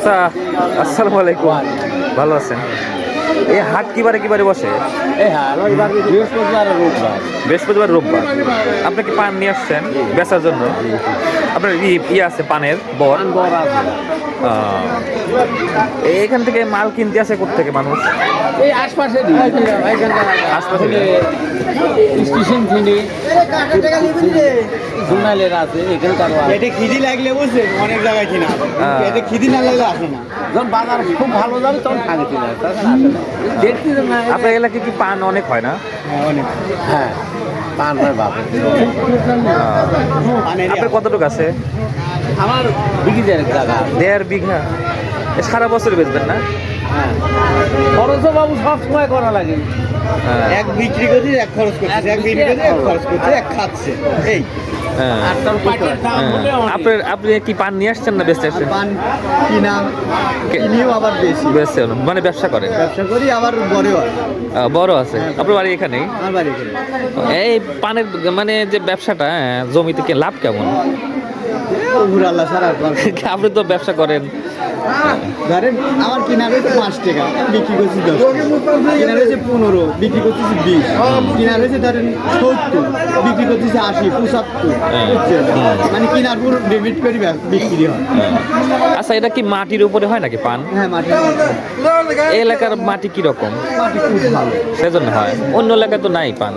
আচ্ছা, আসসালামু আলাইকুম। ভালো আছেন? এই হাট কিবারে কিবারে বসে? বৃহস্পতিবার রোববার। আপনি কি পান নিয়ে আসছেন বেচার জন্য? আপনার আছে পানের বর? এখান থেকে মাল কিনতে আসে কোথেকে মানুষ? এই আশপাশে আশপাশে স্টেশন থেকে জুনালের আছে এখানে খিদি লাগলে বুঝছেন অনেক জায়গায় কিনা এতে খিদি না লাগলে আসে না। যখন বাজার খুব ভালো যাবে তখন থাকে কিনা দেখতে না আপনার এলাকায় কি পান অনেক হয় না? অনেক হ্যাঁ পান হয় বাবা আপনার কতটুকু আছে? আমার বিঘি দেড় জায়গা 1.5 বিঘা। সারা বছর বেচবেন না? হ্যাঁ খরচও বাবু সব সময় করা লাগে এক বিক্রি করছে এক খরচ করছে এক বিক্রি করছে এক খরচ করছে এক খাচ্ছে এই আর তার পাটের দাম হলে আপনি কি পান নিয়ে আসছেন না বেচতে আসছেন? পান কিনা কিনিও আবার বেশি বেচছেন মানে ব্যবসা করেন? ব্যবসা করি আবার বড়ও আছে। বড় আছে আপনার বাড়ি এখানেই? আমার বাড়ি এখানে। এই পানের মানে যে ব্যবসাটা জমি থেকে লাভ কেমন? উপর আল্লাহ সারা আপনি তো ব্যবসা করেন। ধরেন আমার কিনা রয়েছে 5 টাকা বিক্রি করছি 10, কিনা রয়েছে 15 বিক্রি করতেছি 20, কিনা রয়েছে ধরেন 70 বিক্রি করতেছি 80 75, বুঝছেন? মানে কিনার পুরো ডেবিট করে বিক্রি হয়। আচ্ছা, এটা কি মাটির উপরে হয় নাকি পান? হ্যাঁ মাঠে এই এলাকার মাটি কি রকম? মাটি খুব ভালো সেজন্য হয়, অন্য এলাকায় তো নাই পান।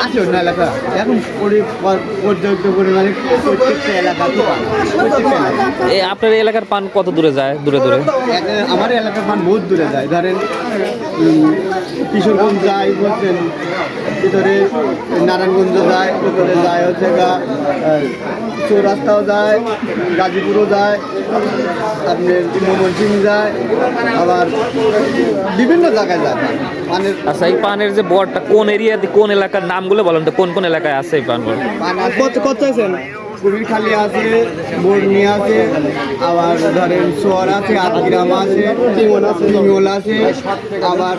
আছে অন্য এলাকা এখন পর্যাপ্ত পরিমাণে প্রত্যেকটা এলাকা তো পান, প্রত্যেকটা এলাকা। এই আপনার এলাকার পান কত দূরে যায়? দূরে দূরে? আমার এলাকার পান বহুত দূরে যায়, ধরেন কিশোরগঞ্জ যায়, বলছেন ভিতরে নারায়ণগঞ্জ যায়, ভিতরে যায় হচ্ছে চৌরাস্তাও যায়, গাজীপুরও যায়, আপনার ময়মনসিংহ যায়, আবার বিভিন্ন জায়গায় যায় পানের। আচ্ছা, এই পানের যে বড়টা কোন এরিয়াতে, কোন এলাকার নামগুলো বলেন তো, কোন কোন এলাকায় আছে এই পান? কত আছেন? কুমিরখালি আছে, বর্ণি আছে, আবার ধরেন সোয়ার আছে, আটগ্রাম আছে, টিঙ্গল আছে, আবার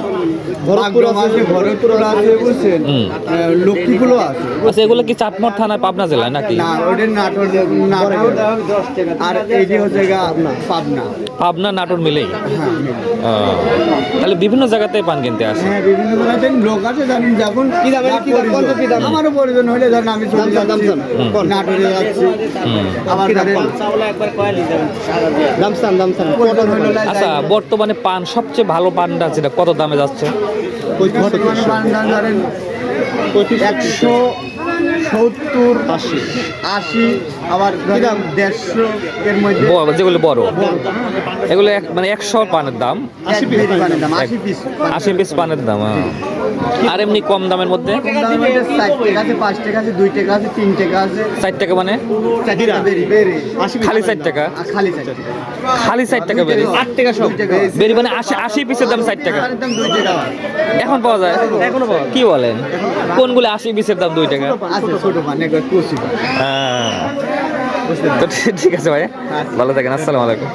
বাগডোম আছে, ভরতপুর আছে, বুঝছেন? লক্ষ্মীগুলো আছে। আচ্ছা, এগুলো কি চাটমোহর থানায় পাবনা জেলায় নাকি? না, ওদের নাটোর আর এই যে হচ্ছে পাবনা। পাবনা নাটোর মিলেই? হ্যাঁ তাহলে বিভিন্ন জায়গাতে পান কিনতে আসে। হ্যাঁ, বিভিন্ন জায়গাতে লোক আছে, জানেন যখন আমারও প্রয়োজন হলে ধরেন আমি চলে যাচ্ছি নাটোরে যাচ্ছি, আবার আচ্ছা, বর্তমানে পান সবচেয়ে ভালো পানটা যেটা কত দামে যাচ্ছে? বর্তমানে পান ধরেন 170 80, আবার 150 এর মধ্যে যেগুলো বড় এগুলো মানে 100 পানের দাম, 80 পিস পানের দাম। আর এমনি কম দামের মধ্যে 4 টাকা আছে, 5 টাকা আছে, 2 টাকা আছে, 3 টাকা আছে। 4 টাকা মানে 4 টাকা খালি 4 টাকা? খালি 4 টাকা, খালি 4 টাকা বেরি? 8 টাকা সব বেরি মানে 80 পিসের দাম 4 টাকা? দাম 2 টাকা এখন পাওয়া যায়? এখনো পাওয়া যায়। কি বলেন? কোনগুলো 80 পিসের দাম 2 টাকা? আছে ছোট পান একবার কুচি। তো ঠিক আছে ভাই, ভালো থাকেন। আসসালামু আলাইকুম।